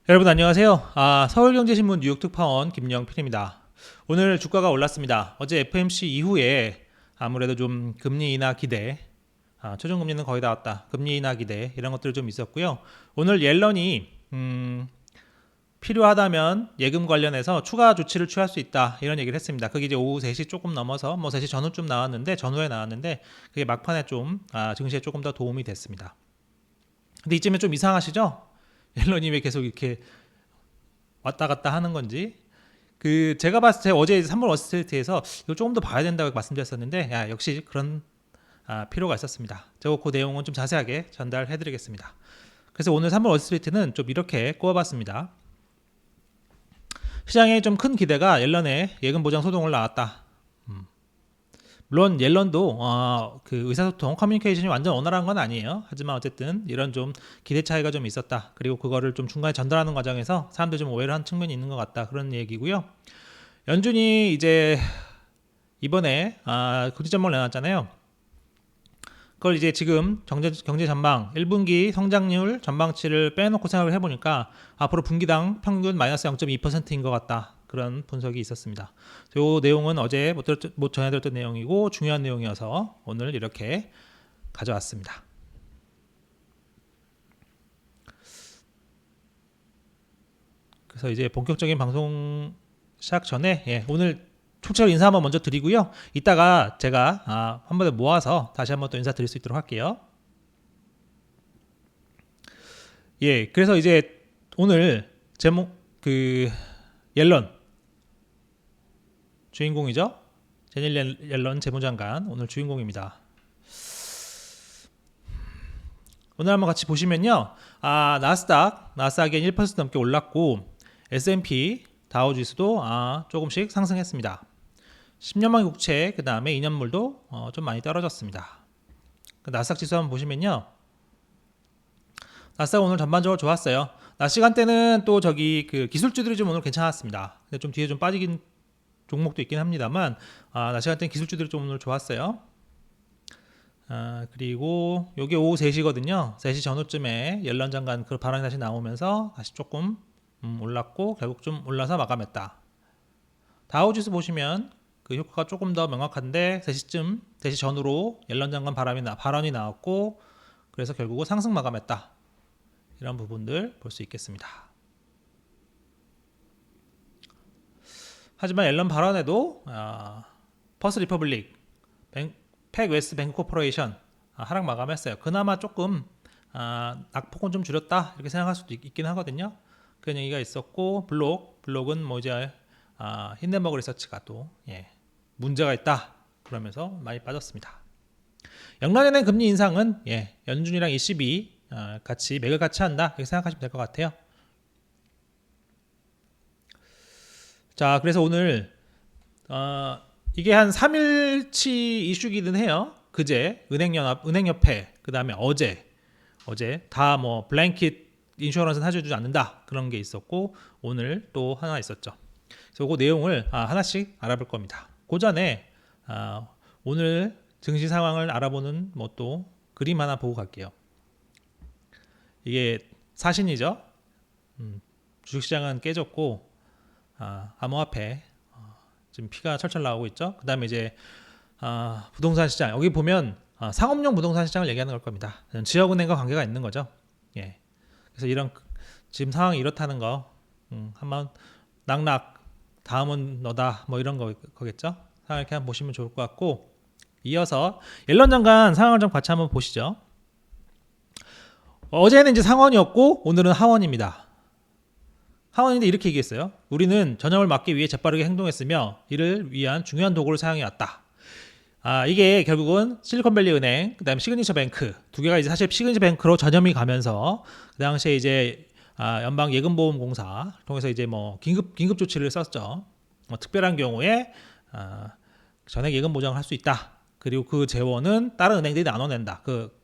여러분 안녕하세요. 서울경제신문 뉴욕 특파원 김영필입니다. 오늘 주가가 올랐습니다. 어제 FMC 이후에 아무래도 좀 금리 인하 기대, 최종 금리는 거의 다 왔다. 금리 인하 기대 이런 것들 좀 있었고요. 오늘 옐런이 필요하다면 예금 관련해서 추가 조치를 취할 수 있다 이런 얘기를 했습니다. 그게 이제 오후 3시 조금 넘어서 3시 전후쯤 나왔는데 전후에 나왔는데 그게 막판에 좀 증시에 조금 더 도움이 됐습니다. 근데 이쯤에 좀 이상하시죠? 옐런이 왜 계속 이렇게 왔다 갔다 하는 건지. 제가 봤을 때 어제 3월 워스트리트에서 이거 조금 더 봐야 된다고 말씀드렸었는데 역시 그런 필요가 있었습니다. 제가 그 내용은 좀 자세하게 전달해 드리겠습니다. 그래서 오늘 3월 월스트리트는 좀 이렇게 꼽아봤습니다. 시장에 좀 큰 기대가 옐런의 예금 보장 소동을 나왔다. 물론 옐런도 그 의사소통 커뮤니케이션이 완전 원활한 건 아니에요. 하지만 어쨌든 이런 좀 기대 차이가 좀 있었다. 그리고 그거를 좀 중간에 전달하는 과정에서 사람들이 좀 오해를 한 측면이 있는 것 같다. 그런 얘기고요. 연준이 이제 이번에 금리 전망을 내놨잖아요. 그걸 이제 지금 경제 전망 1분기 성장률 전망치를 빼놓고 생각을 해보니까 앞으로 분기당 평균 마이너스 0.2%인 것 같다. 그런 분석이 있었습니다. 이 내용은 어제 못 전해드렸던 내용이고 중요한 내용이어서 오늘 이렇게 가져왔습니다. 그래서 이제 본격적인 방송 시작 전에 오늘 총체적으로 인사 한번 먼저 드리고요. 이따가 제가 한 번에 모아서 다시 한번 또 인사드릴 수 있도록 할게요. 그래서 이제 오늘 제목 옐런 주인공이죠. 제닐 옐런 재무장관 오늘 주인공입니다. 오늘 한번 같이 보시면요. 나스닥이 1% 넘게 올랐고 S&P 다우지수도 조금씩 상승했습니다. 10년만 국채 그 다음에 2년물도 좀 많이 떨어졌습니다. 나스닥 지수 한번 보시면요. 나스닥 오늘 전반적으로 좋았어요. 낮 시간대는 또 기술주들이 좀 오늘 괜찮았습니다. 근데 좀 뒤에 좀 빠지긴 종목도 있긴 합니다만 낮 시간대는 기술주들이 좀 오늘 좋았어요. 그리고 요게 오후 3시거든요. 3시 전후쯤에 옐런 장관 그 발언이 다시 나오면서 다시 조금 올랐고 결국 좀 올라서 마감했다. 다우지수 보시면 그 효과가 조금 더 명확한데 3시 전후로 옐런 장관 발언이 나왔고 그래서 결국은 상승 마감했다. 이런 부분들 볼 수 있겠습니다. 하지만 옐런 발언에도 퍼스트 리퍼블릭, 팩 웨스트 뱅크 코퍼레이션 하락 마감했어요. 그나마 조금 낙폭은 좀 줄였다 이렇게 생각할 수도 있긴 하거든요. 그런 얘기가 있었고 블록은 뭐 이제 힌덴버그 리서치가 또 문제가 있다 그러면서 많이 빠졌습니다. 영란연행 금리 인상은 연준이랑 ECB 같이 맥을 같이 한다 이렇게 생각하시면 될 것 같아요. 자, 그래서 오늘 이게 한 3일치 이슈기는 해요. 그제 은행협회 그 다음에 어제 다 뭐 블랭킷 인슈어런스는 해주지 않는다 그런 게 있었고 오늘 또 하나 있었죠. 그래서 그 내용을 하나씩 알아볼 겁니다. 그 전에 오늘 증시 상황을 알아보는 뭐 또 그림 하나 보고 갈게요. 이게 사신이죠. 주식시장은 깨졌고 암호화폐 지금 피가 철철 나오고 있죠. 그 다음에 이제 부동산 시장 여기 보면 상업용 부동산 시장을 얘기하는 걸 겁니다. 지역은행과 관계가 있는 거죠. 그래서 이런 지금 상황이 이렇다는 거 한번 낙낙 다음은 너다 뭐 이런 거겠죠. 상황 이렇게 한번 보시면 좋을 것 같고 이어서 옐런 장관 상황을 좀 같이 한번 보시죠. 어제는 이제 상원이었고 오늘은 하원입니다. 하원인데 이렇게 얘기했어요. 우리는 전염을 막기 위해 재빠르게 행동했으며 이를 위한 중요한 도구를 사용해왔다. 이게 결국은 실리콘밸리 은행, 그 다음에 시그니처 뱅크 두 개가 이제 사실 시그니처 뱅크로 전염이 가면서 그 당시에 이제 연방 예금보험공사 통해서 이제 뭐 긴급 조치를 썼죠. 특별한 경우에 전액 예금 보장을 할 수 있다. 그리고 그 재원은 다른 은행들이 나눠낸다. 그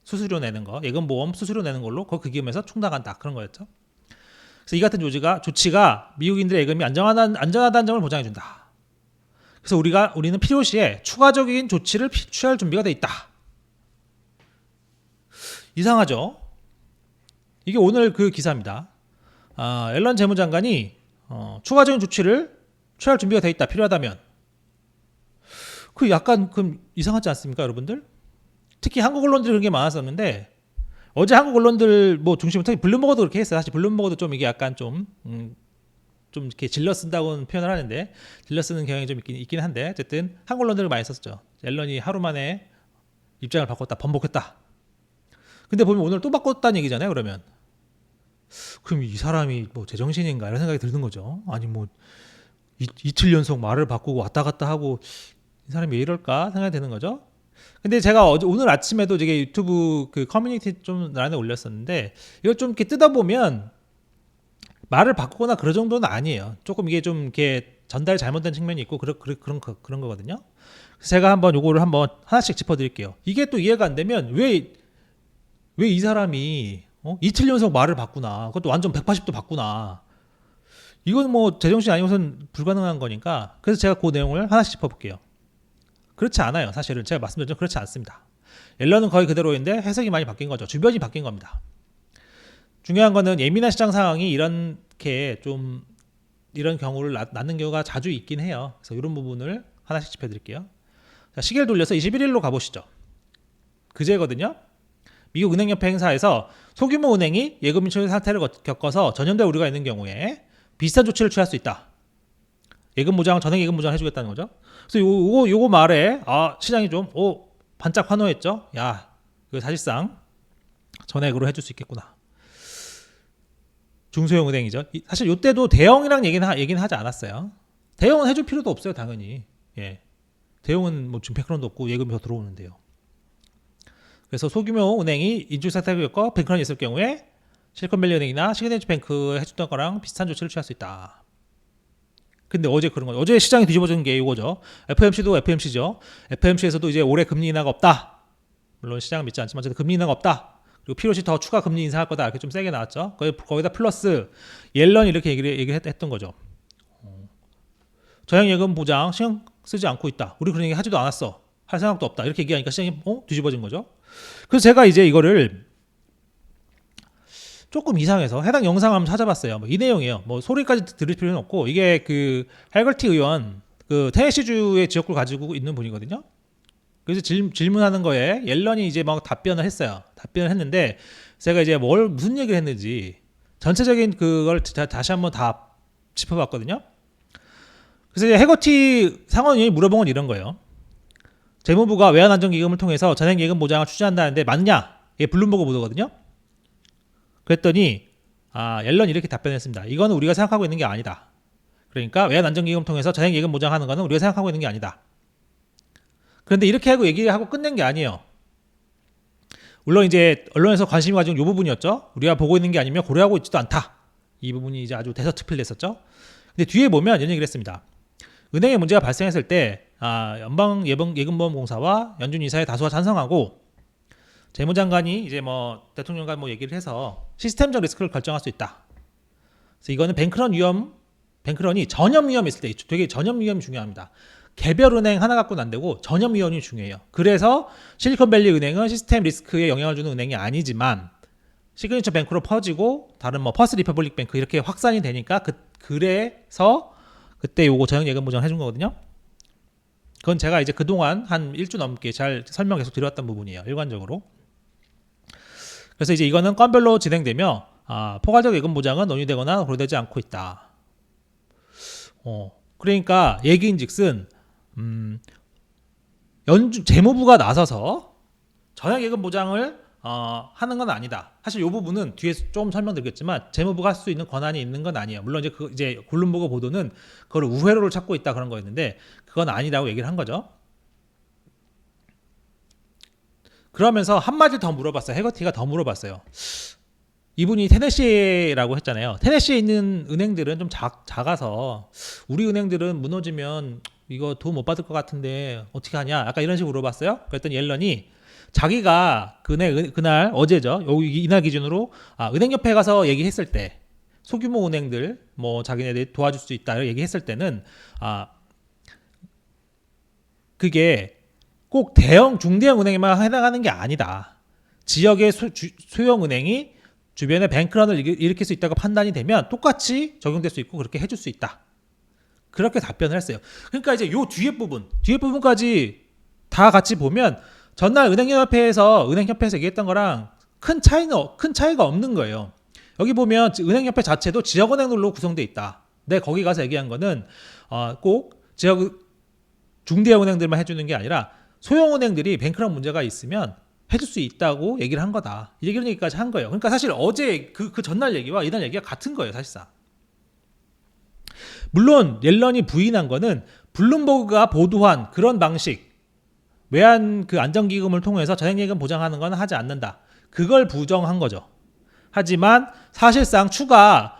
수수료 내는 거, 예금보험 수수료 내는 걸로 그 기금에서 충당한다. 그런 거였죠. 그래서 이 같은 조치가 미국인들의 예금이 안전하다는 점을 보장해준다. 그래서 우리는 필요시에 추가적인 조치를 취할 준비가 돼 있다. 이상하죠? 이게 오늘 그 기사입니다. 앨런 재무장관이 추가적인 조치를 취할 준비가 돼 있다. 필요하다면. 그 약간 그 이상하지 않습니까, 여러분들? 특히 한국 언론들이 그런 게 많았었는데 어제 한국 언론들 뭐 중심으로 특히 블룸버그도 그렇게 했어요. 사실 블룸버그도 좀 이게 약간 좀 이렇게 질러 쓴다고는 표현을 하는데 질러 쓰는 경향이 좀 있긴 한데 어쨌든 한국 언론들을 많이 썼죠. 앨런이 하루 만에 입장을 바꿨다, 번복했다. 근데 보면 오늘 또 바꿨다는 얘기잖아요. 그럼 이 사람이 뭐 제정신인가 이런 생각이 드는 거죠. 아니 뭐 이틀 연속 말을 바꾸고 왔다 갔다 하고 이 사람이 왜 이럴까 생각이 드는 거죠. 근데 제가 오늘 아침에도 되게 유튜브 그 커뮤니티 좀 란에 올렸었는데 이걸 좀 이렇게 뜯어보면 말을 바꾸거나 그런 정도는 아니에요. 조금 이게 좀 이렇게 전달이 잘못된 측면이 있고 그런 거거든요. 그래서 제가 한번 요거를 한번 하나씩 짚어드릴게요. 이게 또 이해가 안 되면 왜 이 사람이 이틀 연속 말을 바꾸나, 그것도 완전 180도 바꾸나. 이건 뭐 제정신이 아니고선 불가능한 거니까. 그래서 제가 그 내용을 하나씩 짚어볼게요. 그렇지 않아요. 사실은 제가 말씀드렸죠. 그렇지 않습니다. 앨런은 거의 그대로인데 해석이 많이 바뀐 거죠. 주변이 바뀐 겁니다. 중요한 거는 예민한 시장 상황이 이렇게 좀 이런 경우를 낳는 경우가 자주 있긴 해요. 그래서 이런 부분을 하나씩 짚어드릴게요. 자, 시계를 돌려서 21일로 가보시죠. 그제거든요. 미국 은행협회 행사에서 소규모 은행이 예금 인출 사태를 겪어서 전염될 우려가 있는 경우에 비슷한 조치를 취할 수 있다. 예금 보장, 전액 예금 보장 해주겠다는 거죠. 그래서 요거 말에 시장이 좀 반짝 환호했죠. 야, 이거 사실상 전액으로 해줄 수 있겠구나. 중소형 은행이죠. 사실 이때도 대형이랑 얘기는 하지 않았어요. 대형은 해줄 필요도 없어요, 당연히. 예, 대형은 뭐 지금 100%도 없고 예금이 더 들어오는데요. 그래서 소규모 은행이 인출 사태를 겪어 뱅크런이 있을 경우에 실리콘밸리 은행이나 시그니처 뱅크에 해줬던 거랑 비슷한 조치를 취할 수 있다. 근데 어제 그런 거죠. 어제 시장이 뒤집어진 게 이거죠. FOMC도 FOMC죠. FOMC에서도 이제 올해 금리 인하가 없다. 물론 시장은 믿지 않지만 어쨌든 금리 인하가 없다. 그리고 필요시 더 추가 금리 인상할 거다. 이렇게 좀 세게 나왔죠. 거기다 플러스 옐런이 이렇게 얘기를 했던 거죠. 저형 예금 보장 신경 쓰지 않고 있다. 우리 그런 얘기 하지도 않았어. 할 생각도 없다. 이렇게 얘기하니까 시장이 뒤집어진 거죠. 그래서 제가 이제 이거를 조금 이상해서 해당 영상 한번 찾아봤어요. 이 내용이에요. 뭐 소리까지 들을 필요는 없고 이게 그 할거티 의원 그 테네시주의 지역구를 가지고 있는 분이거든요. 그래서 질문하는 거에 옐런이 이제 막 답변을 했어요. 답변을 했는데 제가 이제 무슨 얘기를 했는지 전체적인 그걸 다시 한번 다 짚어봤거든요. 그래서 이제 해거티 상원이 물어본 건 이런 거예요. 재무부가 외환안전기금을 통해서 전액 예금 보장을 추진한다는데 맞냐? 이게 블룸버그 보도거든요. 그랬더니 옐런이 이렇게 답변했습니다. 이거는 우리가 생각하고 있는 게 아니다. 그러니까 외환안전기금을 통해서 전액 예금 보장하는 거는 우리가 생각하고 있는 게 아니다. 그런데 이렇게 하고 얘기를 하고 끝낸 게 아니에요. 물론 이제 언론에서 관심이 가진 이 부분이었죠. 우리가 보고 있는 게 아니면 고려하고 있지도 않다. 이 부분이 이제 아주 대서특필됐었죠. 근데 뒤에 보면 이런 얘기를 했습니다. 은행에 문제가 발생했을 때 연방예금보험공사와 연준 이사의 다수가 찬성하고 재무장관이 이제 뭐 대통령과 뭐 얘기를 해서 시스템적 리스크를 결정할 수 있다. 그래서 이거는 뱅크런이 전염 위험이 있을 때 되게 전염 위험이 중요합니다. 개별 은행 하나 갖고는 안 되고 전염 위험이 중요해요. 그래서 실리콘밸리 은행은 시스템 리스크에 영향을 주는 은행이 아니지만 시그니처 뱅크로 퍼지고 다른 뭐 퍼스트 리퍼블릭 뱅크 이렇게 확산이 되니까 그래서 그때 요거 전액 예금 보장 해준 거거든요. 그건 제가 이제 그동안 한 1주 넘게 잘 설명 계속 드렸던 부분이에요. 일관적으로. 그래서 이제 이거는 건별로 진행되며 포괄적 예금 보장은 논의되거나 고려되지 않고 있다. 그러니까 얘기인즉슨 재무부가 나서서 전액 예금 보장을 하는 건 아니다. 사실 이 부분은 뒤에 좀 설명드리겠지만 재무부가 할 수 있는 권한이 있는 건 아니에요. 물론 이제 블룸버그 보도는 그걸 우회로를 찾고 있다 그런 거였는데 그건 아니라고 얘기를 한 거죠. 그러면서 한마디 더 물어봤어요. 해거티가 더 물어봤어요. 이분이 테네시라고 했잖아요. 테네시에 있는 은행들은 좀 작아서 우리 은행들은 무너지면 이거 돈 못 받을 것 같은데 어떻게 하냐? 약간 이런 식으로 물어봤어요. 그랬더니 옐런이 자기가 그날 어제죠. 이날 기준으로 은행협회 가서 얘기했을 때 소규모 은행들 뭐 자기네들 도와줄 수 있다 얘기했을 때는 그게 꼭 대형 중대형 은행에만 해당하는 게 아니다. 지역의 소형 은행이 주변에 뱅크런을 일으킬 수 있다고 판단이 되면 똑같이 적용될 수 있고 그렇게 해줄 수 있다. 그렇게 답변을 했어요. 그러니까 이제 요 뒤에 부분까지 다 같이 보면 전날 은행협회에서 얘기했던 거랑 큰 차이가 없는 거예요. 여기 보면 은행협회 자체도 지역은행들로 구성되어 있다. 근데 거기 가서 얘기한 거는 꼭 지역 중대은행들만 해주는 게 아니라 소형은행들이 뱅크런 문제가 있으면 해줄 수 있다고 얘기를 한 거다. 이 얘기를 여기까지 한 거예요. 그러니까 사실 어제 그 전날 얘기와 이날 얘기가 같은 거예요, 사실상. 물론 옐런이 부인한 거는 블룸버그가 보도한 그런 방식, 외환 그 안정기금을 통해서 저행예금 보장하는 건 하지 않는다. 그걸 부정한 거죠. 하지만 사실상 추가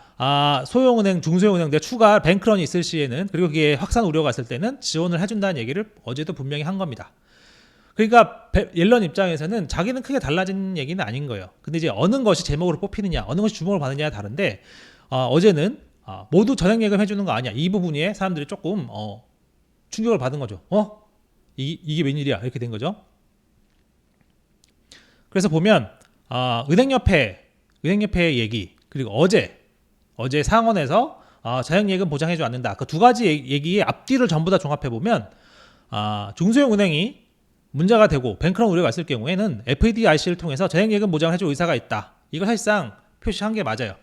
소형은행, 중소형은행들 추가 뱅크런이 있을 시에는, 그리고 그게 확산 우려가 있을 때는 지원을 해준다는 얘기를 어제도 분명히 한 겁니다. 그러니까 옐런 입장에서는 자기는 크게 달라진 얘기는 아닌 거예요. 근데 이제 어느 것이 제목으로 뽑히느냐, 어느 것이 주목을 받느냐가 다른데 어제는 모두 전액예금 해주는 거 아니야. 이 부분에 사람들이 조금 충격을 받은 거죠. 이게 웬일이야 이렇게 된 거죠. 그래서 보면 은행협회 얘기, 그리고 어제 상원에서 자영예금 보장해주지 않는다. 그 두 가지 얘기의 앞뒤를 전부 다 종합해 보면 중소형 은행이 문제가 되고 뱅크런 우려가 있을 경우에는 FDIC를 통해서 자영예금 보장을 해줄 의사가 있다. 이거 사실상 표시한 게 맞아요.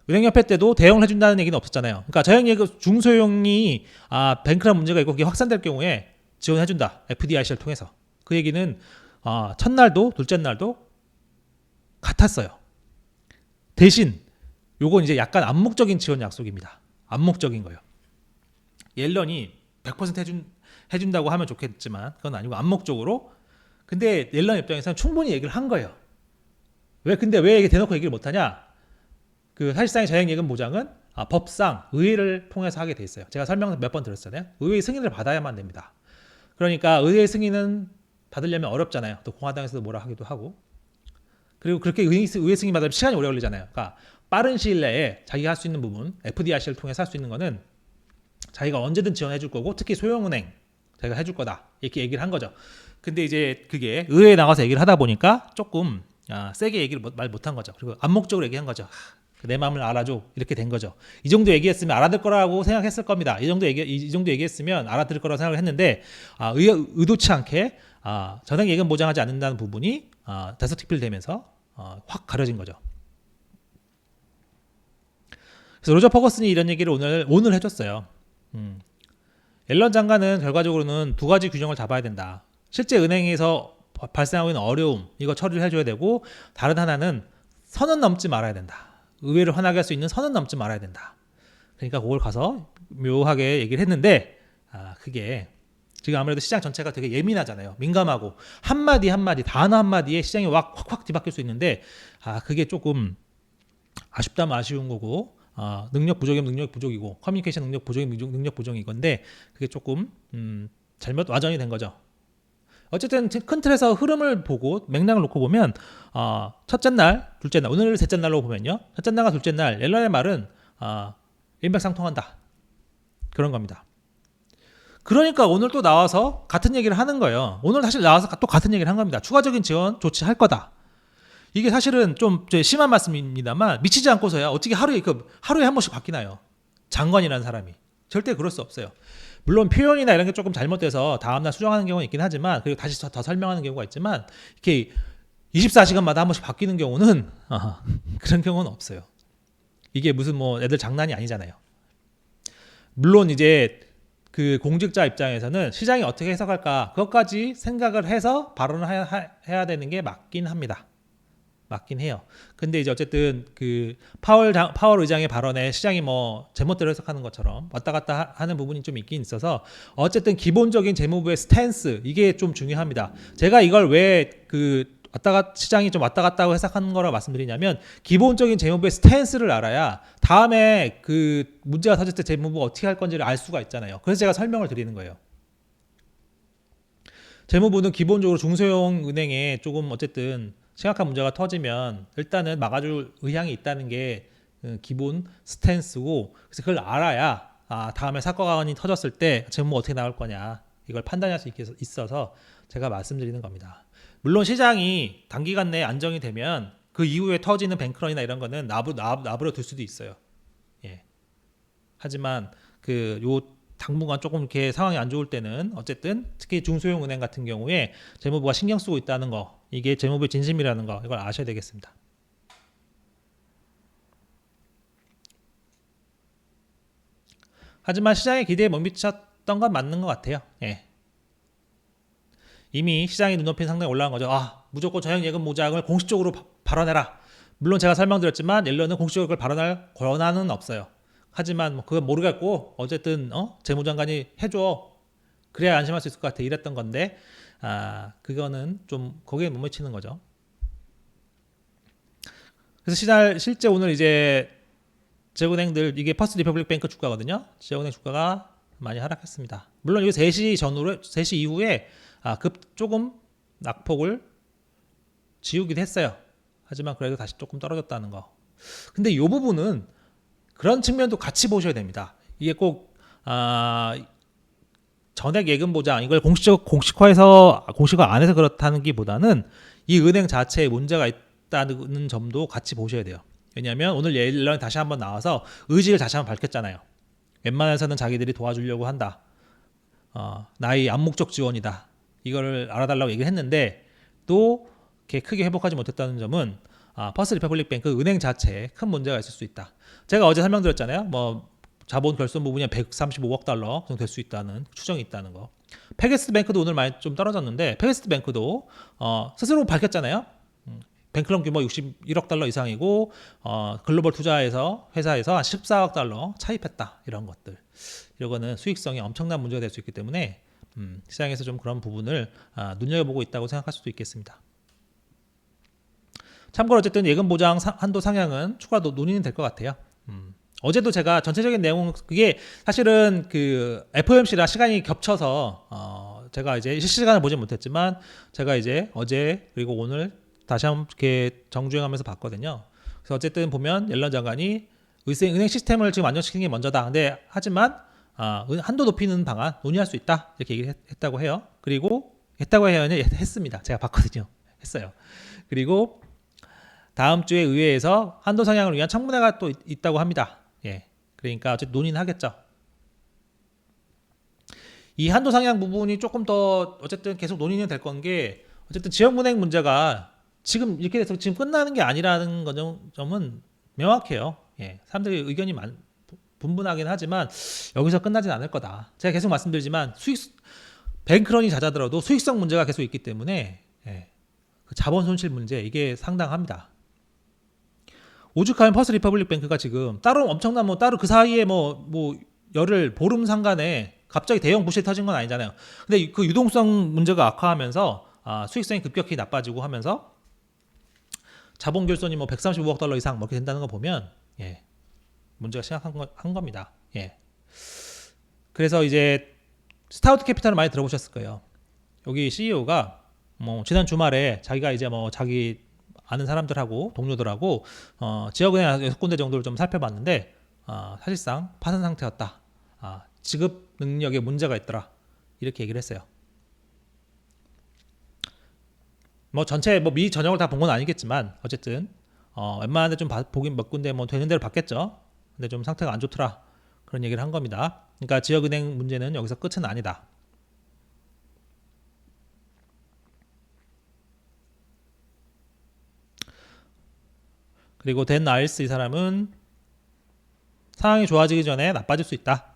은행협회 때도 대응을 해준다는 얘기는 없었잖아요. 그러니까 자영예금 중소형이 뱅크런 문제가 있고 그게 확산될 경우에 지원해준다. FDIC를 통해서. 그 얘기는 첫날도 둘째 날도 같았어요. 대신 요건 이제 약간 암묵적인 지원 약속입니다. 암묵적인 거예요. 옐런이 100% 해준다고 하면 좋겠지만 그건 아니고 암묵적으로. 근데 옐런 입장에서는 충분히 얘기를 한 거예요. 근데 왜 대놓고 얘기를 못하냐? 그 사실상의 자영예금 보장은 법상 의회를 통해서 하게 돼 있어요. 제가 설명 몇 번 드렸잖아요. 의회의 승인을 받아야만 됩니다. 그러니까 의회의 승인은 받으려면 어렵잖아요. 또 공화당에서도 뭐라 하기도 하고. 그리고 그렇게 의회 승인 받으면 시간이 오래 걸리잖아요. 그러니까 빠른 시일 내에 자기가 할 수 있는 부분, FDIC를 통해서 할 수 있는 거는 자기가 언제든 지원해 줄 거고, 특히 소형은행 자기가 해줄 거다. 이렇게 얘기를 한 거죠. 근데 이제 그게 의회에 나가서 얘기를 하다 보니까 조금 세게 얘기를 말 못한 거죠. 그리고 암묵적으로 얘기한 거죠. 내 마음을 알아줘. 이렇게 된 거죠. 이 정도 얘기했으면 알아들 거라고 생각했을 겁니다. 이 정도 얘기했으면 알아들 거라고 생각을 했는데 의도치 않게 전액예금 보장하지 않는다는 부분이 대서특필되면서 확 가려진 거죠. 그래서 로저 퍼거슨이 이런 얘기를 오늘 해줬어요. 옐런 장관은 결과적으로는 두 가지 균형을 잡아야 된다. 실제 은행에서 발생하고 있는 어려움, 이거 처리를 해줘야 되고, 다른 하나는 선은 넘지 말아야 된다. 의회를 화나게 할 수 있는 선은 넘지 말아야 된다. 그러니까 그걸 가서 묘하게 얘기를 했는데 그게 지금 아무래도 시장 전체가 되게 예민하잖아요. 민감하고 한마디 단어 한마디에 시장이 확 뒤바뀔 수 있는데 그게 조금 아쉽다면 아쉬운 거고, 능력 부족이면 능력 부족이고, 커뮤니케이션 능력 부족이면 능력 부족인 건데 그게 조금 잘못 와전이 된 거죠. 어쨌든 큰 틀에서 흐름을 보고 맥락을 놓고 보면 첫째 날, 둘째 날, 오늘 셋째 날로 보면요, 첫째 날과 둘째 날 옐런의 말은 일맥상통한다, 그런 겁니다. 그러니까 오늘 또 나와서 같은 얘기를 하는 거예요. 오늘 사실 나와서 또 같은 얘기를 한 겁니다. 추가적인 지원 조치할 거다. 이게 사실은 좀 심한 말씀입니다만 미치지 않고서야 어떻게 하루에 한 번씩 바뀌나요? 장관이라는 사람이 절대 그럴 수 없어요. 물론 표현이나 이런 게 조금 잘못돼서 다음날 수정하는 경우는 있긴 하지만, 그리고 다시 더 설명하는 경우가 있지만, 이렇게 24시간마다 한 번씩 바뀌는 경우는 그런 경우는 없어요. 이게 무슨 애들 장난이 아니잖아요. 물론 이제 그 공직자 입장에서는 시장이 어떻게 해석할까 그것까지 생각을 해서 발언을 해야 되는 게 맞긴 합니다. 맞긴 해요. 근데 이제 어쨌든 그 파월 의장의 발언에 시장이 제멋대로 해석하는 것처럼 왔다 갔다 하는 부분이 좀 있긴 있어서, 어쨌든 기본적인 재무부의 스탠스, 이게 좀 중요합니다. 제가 이걸 왜 시장이 좀 왔다 갔다 하고 해석하는 거라고 말씀드리냐면, 기본적인 재무부의 스탠스를 알아야 다음에 그 문제가 터질 때 재무부가 어떻게 할 건지를 알 수가 있잖아요. 그래서 제가 설명을 드리는 거예요. 재무부는 기본적으로 중소형 은행에 조금 어쨌든 심각한 문제가 터지면 일단은 막아줄 의향이 있다는 게 기본 스탠스고, 그래서 그걸 알아야 다음에 사건이 터졌을 때 재무부가 어떻게 나올 거냐 이걸 판단할 수 있어서 제가 말씀드리는 겁니다. 물론 시장이 단기간 내에 안정이 되면 그 이후에 터지는 뱅크런이나 이런 거는 나부려 둘 수도 있어요. 예. 하지만 그 요 당분간 조금 이렇게 상황이 안 좋을 때는 어쨌든 특히 중소형 은행 같은 경우에 재무부가 신경 쓰고 있다는 거, 이게 재무부의 진심이라는 거, 이걸 아셔야 되겠습니다. 하지만 시장의 기대에 못 미쳤던 건 맞는 것 같아요. 예. 이미 시장의 눈높이는 상당히 올라간 거죠. 무조건 저형 예금 모장을 공식적으로 발언해라. 물론 제가 설명드렸지만 옐런은 공식적으로 그걸 발언할 권한은 없어요. 하지만 뭐 그건 모르겠고 어쨌든 재무장관이 해줘. 그래야 안심할 수 있을 것 같아. 이랬던 건데 그거는 좀 거기에 못 미치는 거죠. 그래서 실제 오늘 이제 지역은행들, 이게 퍼스트 리퍼블릭 뱅크 주가거든요. 지역은행 주가가 많이 하락했습니다. 물론 이 3시 이후에 조금 낙폭을 지우기도 했어요. 하지만 그래도 다시 조금 떨어졌다는 거. 근데 이 부분은 그런 측면도 같이 보셔야 됩니다. 이게 꼭 전액 예금 보장 이걸 공식화 안 해서 그렇다는 기보다는 이 은행 자체에 문제가 있다는 점도 같이 보셔야 돼요. 왜냐하면 오늘 옐런이 다시 한번 나와서 의지를 다시 한번 밝혔잖아요. 웬만해서는 자기들이 도와주려고 한다. 나의 암묵적 지원이다. 이거를 알아달라고 얘기를 했는데 또 이렇게 크게 회복하지 못했다는 점은 퍼스트 리퍼블릭 뱅크 은행 자체에 큰 문제가 있을 수 있다. 제가 어제 설명드렸잖아요. 뭐 자본 결손 부분이 135억 달러 정도 될 수 있다는 추정이 있다는 거. 페게스트 뱅크도 오늘 많이 좀 떨어졌는데 페게스트 뱅크도 스스로 밝혔잖아요. 뱅크런 규모 61억 달러 이상이고 글로벌 투자에서 회사에서 한 14억 달러 차입했다. 이런 것들. 이거는 수익성이 엄청난 문제가 될 수 있기 때문에 시장에서 좀 그런 부분을 눈여겨보고 있다고 생각할 수도 있겠습니다. 참고로 어쨌든 예금 보장 한도 상향은 추가로 논의는 될 것 같아요. 어제도 제가 전체적인 내용, 그게 사실은 그 FOMC랑 시간이 겹쳐서 제가 이제 실시간을 보지 못했지만 제가 이제 어제 그리고 오늘 다시 한번 이렇게 정주행하면서 봤거든요. 그래서 어쨌든 보면 옐런 장관이 은행 시스템을 지금 안정시키는 게 먼저다. 근데 하지만 한도 높이는 방안 논의할 수 있다. 이렇게 얘기를 했다고 해요. 그리고 했다고 해요. 했습니다. 제가 봤거든요. 했어요. 그리고 다음 주에 의회에서 한도 상향을 위한 청문회가 또 있다고 합니다. 예. 그러니까 어쨌든 논의는 하겠죠. 이 한도 상향 부분이 조금 더 어쨌든 계속 논의는 될 건 게 어쨌든 지역은행 문제가 지금 이렇게 돼서 지금 끝나는 게 아니라는 점은 명확해요. 예. 사람들이 의견이 분분하긴 하지만 여기서 끝나진 않을 거다. 제가 계속 말씀드리지만 뱅크런이 잦아들어도 수익성 문제가 계속 있기 때문에 그 자본 손실 문제 이게 상당합니다. 오죽하면 퍼스트 리퍼블릭 뱅크가 지금 따로 엄청난 따로 그 사이에 열흘 보름 상간에 갑자기 대형 부실이 터진 건 아니잖아요. 근데 그 유동성 문제가 악화하면서 수익성이 급격히 나빠지고 하면서 자본 결손이 135억 달러 이상 이렇게 된다는 거 보면 문제가 심각한 겁니다. 그래서 이제 스타우트 캐피탈을 많이 들어보셨을 거예요. 여기 CEO가 지난 주말에 자기가 이제 자기 아는 사람들하고 동료들하고 지역은행 6군데 정도를 좀 살펴봤는데 사실상 파산 상태였다. 지급 능력에 문제가 있더라. 이렇게 얘기를 했어요. 전체 미 전역을 다 본 건 아니겠지만 어쨌든 웬만한 데 좀 보긴 몇 군데 되는 대로 봤겠죠. 근데 좀 상태가 안 좋더라. 그런 얘기를 한 겁니다. 그러니까 지역은행 문제는 여기서 끝은 아니다. 그리고 댄 아일스 이 사람은 상황이 좋아지기 전에 나빠질 수 있다.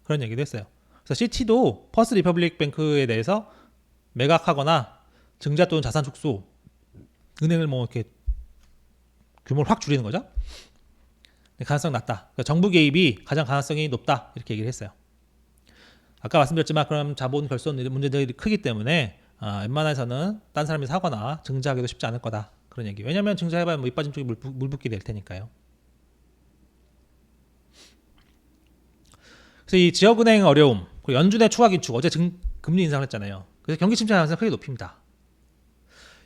그런 얘기도 했어요. 그래서 CT도 퍼스트 리퍼블릭 뱅크에 대해서 매각하거나 증자 또는 자산 축소, 은행을 이렇게 규모를 확 줄이는 거죠. 가능성 낮다. 그러니까 정부 개입이 가장 가능성이 높다. 이렇게 얘기를 했어요. 아까 말씀드렸지만 그럼 자본 결손 문제들이 크기 때문에 웬만해서는 딴 사람이 사거나 증자하기도 쉽지 않을 거다. 그런 얘기. 왜냐하면 증자해봐야 밑빠진 쪽이 물 붓게 될 테니까요. 그래서 이 지역은행 어려움, 그리고 연준의 추가 긴축, 어제 금리 인상을 했잖아요. 그래서 경기 침체 가능성을 크게 높입니다.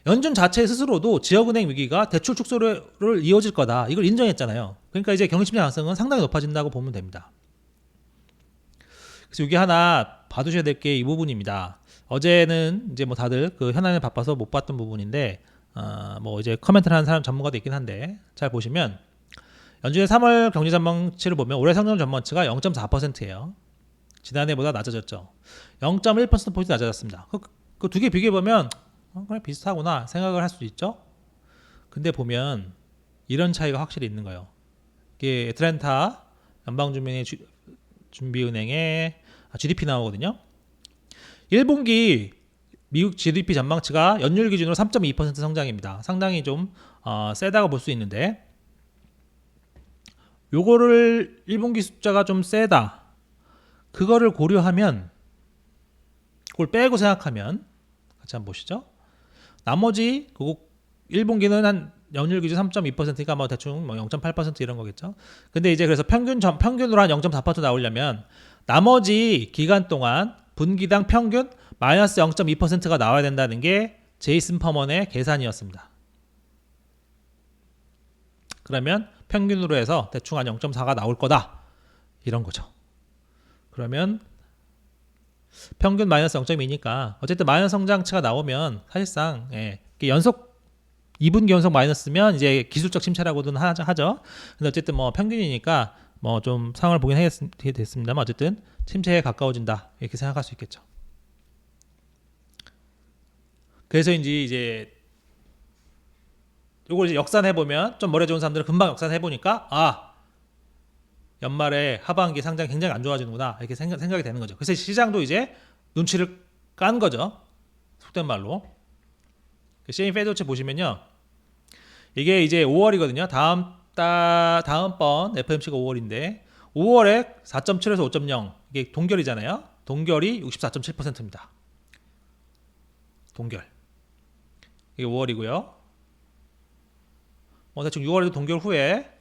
연준 자체 스스로도 지역은행 위기가 대출 축소를 이어질 거다. 이걸 인정했잖아요. 그러니까 이제 경기 침체 가능성은 상당히 높아진다고 보면 됩니다. 그래서 이게 하나 봐두셔야 될 게 이 부분입니다. 어제는 이제 뭐 다들 그 현안에 바빠서 못 봤던 부분인데 뭐 이제 커멘트를 하는 사람 전문가도 있긴 한데 잘 보시면 연준의 3월 경제 전망치를 보면 올해 성장 전망치가 0.4%예요. 지난해보다 낮아졌죠. 0.1%포인트 낮아졌습니다. 그 두 개 비교해 보면 그래 비슷하구나 생각을 할 수도 있죠. 근데 보면 이런 차이가 확실히 있는 거예요. 이게 애틀랜타 연방준비은행의 GDP 나오거든요. 1분기 미국 GDP 전망치가 연율 기준으로 3.2% 성장입니다. 상당히 좀 세다고 볼 수 있는데 요거를 1분기 숫자가 좀 세다. 그거를 고려하면 그걸 빼고 생각하면 같이 한번 보시죠. 나머지 그거 1분기는 한 연율 기준 3.2%니까 뭐 대충 뭐 0.8% 이런 거겠죠. 근데 이제 그래서 평균으로 한 0.4% 나오려면 나머지 기간 동안 분기당 평균 마이너스 0.2%가 나와야 된다는 게 제이슨 퍼먼의 계산이었습니다. 그러면 평균으로 해서 대충 한 0.4가 나올 거다. 이런 거죠. 그러면 평균 마이너스 0.2니까 어쨌든 마이너스 성장치가 나오면 사실상 연속 2분기 연속 마이너스면 이제 기술적 침체라고는 하죠. 근데 어쨌든 뭐 평균이니까 뭐 좀 상황을 보긴 하게 됐습니다만 어쨌든 침체에 가까워진다 이렇게 생각할 수 있겠죠. 그래서 이제 요걸 이제 역산해 보면 좀 머리 좋은 사람들은 금방 역산해 보니까 연말에 하반기 상장 굉장히 안 좋아지는구나 이렇게 생각이 되는 거죠. 그래서 시장도 이제 눈치를 깐 거죠. 속된 말로. 셰인 페도치 보시면요. 이게 이제 5월이거든요. 다음번 FOMC가 5월인데 5월에 4.7에서 5.0 이게 동결이잖아요. 동결이 64.7%입니다. 동결. 이게 5월이고요. 대충 6월에도 동결 후에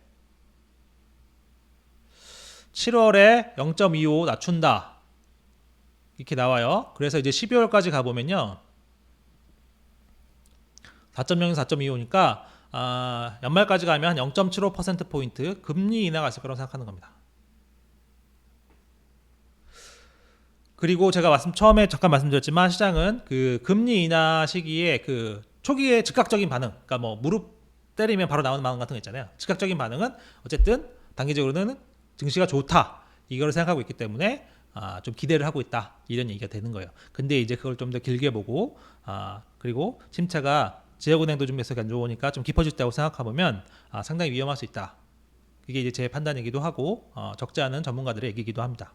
7월에 0.25 낮춘다. 이렇게 나와요. 그래서 이제 12월까지 가보면요. 4.0에서 4.25니까 연말까지 가면 한 0.75%포인트 금리 인하가 있을 거라고 생각하는 겁니다. 그리고 제가 처음에 잠깐 말씀드렸지만 시장은 그 금리 인하 시기에 그 초기에 즉각적인 반응, 그러니까 뭐 무릎 때리면 바로 나오는 반응 같은 거 있잖아요. 즉각적인 반응은 어쨌든 단기적으로는 증시가 좋다 이걸 생각하고 있기 때문에 좀 기대를 하고 있다 이런 얘기가 되는 거예요. 근데 이제 그걸 좀 더 길게 보고 그리고 침체가 지역은행도 좀 계속 안 좋으니까 좀 깊어질 다고 생각해보면 상당히 위험할 수 있다. 이게 이제 제 판단이기도 하고 적지 않은 전문가들의 얘기이기도 합니다.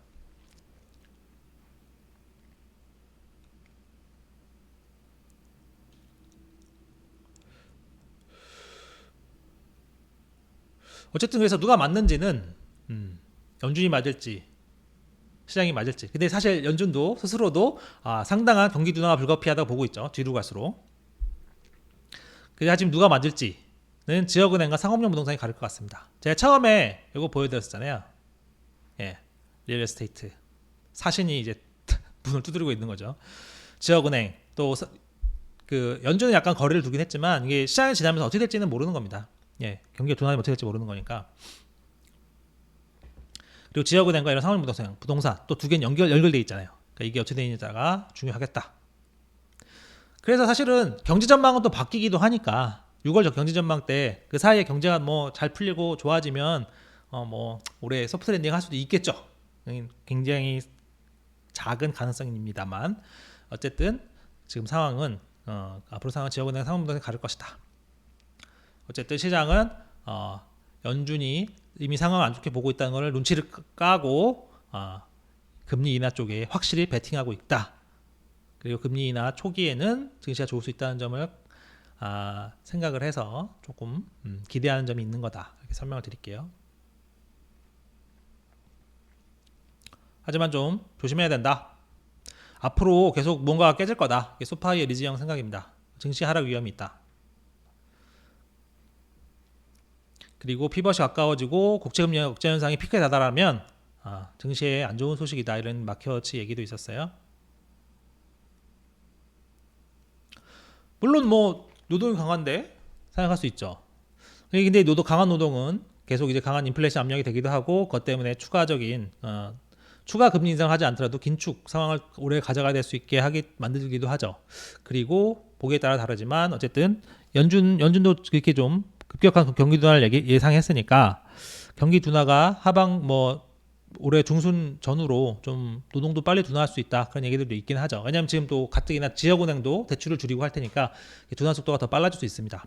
어쨌든 그래서 누가 맞는지는 연준이 맞을지 시장이 맞을지. 근데 사실 연준도 스스로도 상당한 경기 둔화가 불가피하다고 보고 있죠. 뒤로 갈수록. 하지만 누가 맞을지는 지역은행과 상업용 부동산이 가릴 것 같습니다. 제가 처음에 이거 보여드렸잖아요. 리얼 에스테이트 사신이 이제 문을 두드리고 있는 거죠. 지역은행 또 그 연준은 약간 거리를 두긴 했지만 이게 시장이 지나면서 어떻게 될지는 모르는 겁니다. 경기가 둔화하면 어떻게 될지 모르는 거니까. 그리고 지역은행과 이런 상업용 부동산 또 두 개는 연결돼 있잖아요. 그러니까 이게 어떻게 되느냐가 중요하겠다. 그래서 사실은 경제 전망은 또 바뀌기도 하니까 6월 경제 전망 때 그 사이에 경제가 뭐 잘 풀리고 좋아지면 뭐 올해 소프트 랜딩 할 수도 있겠죠. 굉장히 작은 가능성입니다만 어쨌든 지금 상황은 앞으로 상황 지역은행 상업부동산이 가릴 것이다. 어쨌든 시장은 연준이 이미 상황을 안 좋게 보고 있다는 걸 눈치를 까고 금리 인하 쪽에 확실히 베팅하고 있다. 그리고 금리 인하 초기에는 증시가 좋을 수 있다는 점을 생각을 해서 조금 기대하는 점이 있는 거다. 이렇게 설명을 드릴게요. 하지만 좀 조심해야 된다. 앞으로 계속 뭔가가 깨질 거다. 이게 소파이의 리즈형 생각입니다. 증시 하락 위험이 있다. 그리고 피벗이 가까워지고 국채금리 역전 현상이 피크에 다다르면 증시에 안 좋은 소식이다. 이런 마켓워치 얘기도 있었어요. 물론 뭐 노동이 강한데 생각할 수 있죠. 근데 강한 노동은 계속 이제 강한 인플레이션 압력이 되기도 하고 그것 때문에 추가적인 추가 금리 인상을 하지 않더라도 긴축 상황을 오래 가져가야 될 수 있게 만들기도 하죠. 그리고 보기에 따라 다르지만 어쨌든 연준도 이렇게 좀 급격한 경기 둔화를 예상했으니까 경기 둔화가 하방 올해 중순 전후로 좀 노동도 빨리 둔화할 수 있다 그런 얘기들도 있긴 하죠. 왜냐하면 지금 또 가뜩이나 지역은행도 대출을 줄이고 할 테니까 둔화 속도가 더 빨라질 수 있습니다.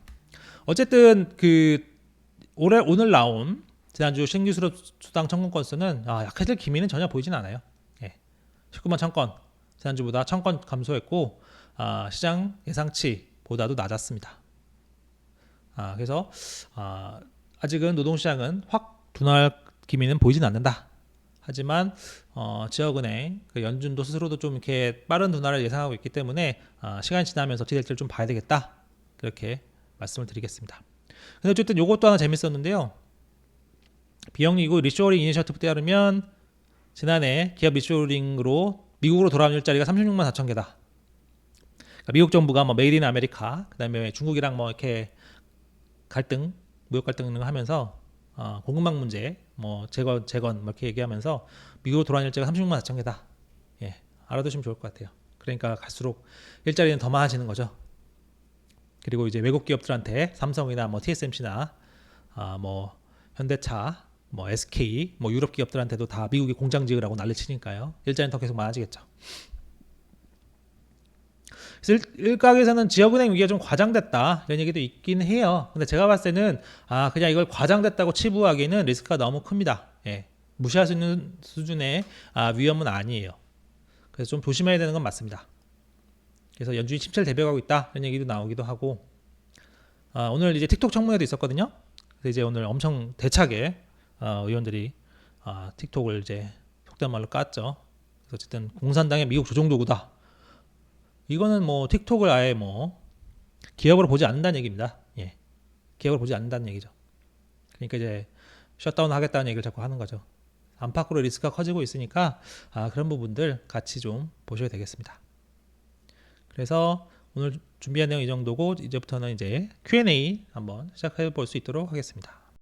어쨌든 오늘 나온 지난주 신규 수당 청구 건수는 약해질 기미는 전혀 보이진 않아요. 19만 1000건 지난주보다 1000건 감소했고 시장 예상치보다도 낮았습니다. 그래서 아직은 노동시장은 확 둔화할 기미는 보이진 않는다. 하지만 지역은행 연준도 스스로도 좀 이렇게 빠른 둔화를 예상하고 있기 때문에 시간이 지나면서 어떻게 될지를 좀 봐야 되겠다. 그렇게 말씀을 드리겠습니다. 근데 어쨌든 이것도 하나 재밌었는데요. 비영리고 리쇼어링 이니셔티브 따르면 지난해 기업 리쇼어링으로 미국으로 돌아온 일자리가 36만 4천 개다. 그러니까 미국 정부가 메이드 인 아메리카, 그다음에 중국이랑 이렇게 무역 갈등을 하면서 공급망 문제, 재건 이렇게 얘기하면서 미국으로 돌아온 일자리가 36만 4천 개다. 알아두시면 좋을 것 같아요. 그러니까 갈수록 일자리는 더 많아지는 거죠. 그리고 이제 외국 기업들한테 삼성이나 TSMC나 현대차, SK, 유럽 기업들한테도 다 미국이 공장 지으라고 난리치니까요. 일자리는 더 계속 많아지겠죠. 그래서 일각에서는 지역은행 위기가 좀 과장됐다 이런 얘기도 있긴 해요. 근데 제가 봤을 때는 그냥 이걸 과장됐다고 치부하기에는 리스크가 너무 큽니다. 무시할 수 있는 수준의 위험은 아니에요. 그래서 좀 조심해야 되는 건 맞습니다. 그래서 연준이 침체를 대비하고 있다 이런 얘기도 나오기도 하고 오늘 이제 틱톡 청문회도 있었거든요. 그래서 이제 오늘 엄청 대차게 의원들이 틱톡을 이제 속된 말로 깠죠. 그래서 어쨌든 공산당의 미국 조종 도구다. 이거는 틱톡을 아예 기업으로 보지 않는다는 얘기입니다. 기업으로 보지 않는다는 얘기죠. 그러니까 이제 셧다운 하겠다는 얘기를 자꾸 하는 거죠. 안팎으로 리스크가 커지고 있으니까 그런 부분들 같이 좀 보셔야 되겠습니다. 그래서 오늘 준비한 내용 이 정도고 이제부터는 이제 Q&A 한번 시작해 볼 수 있도록 하겠습니다.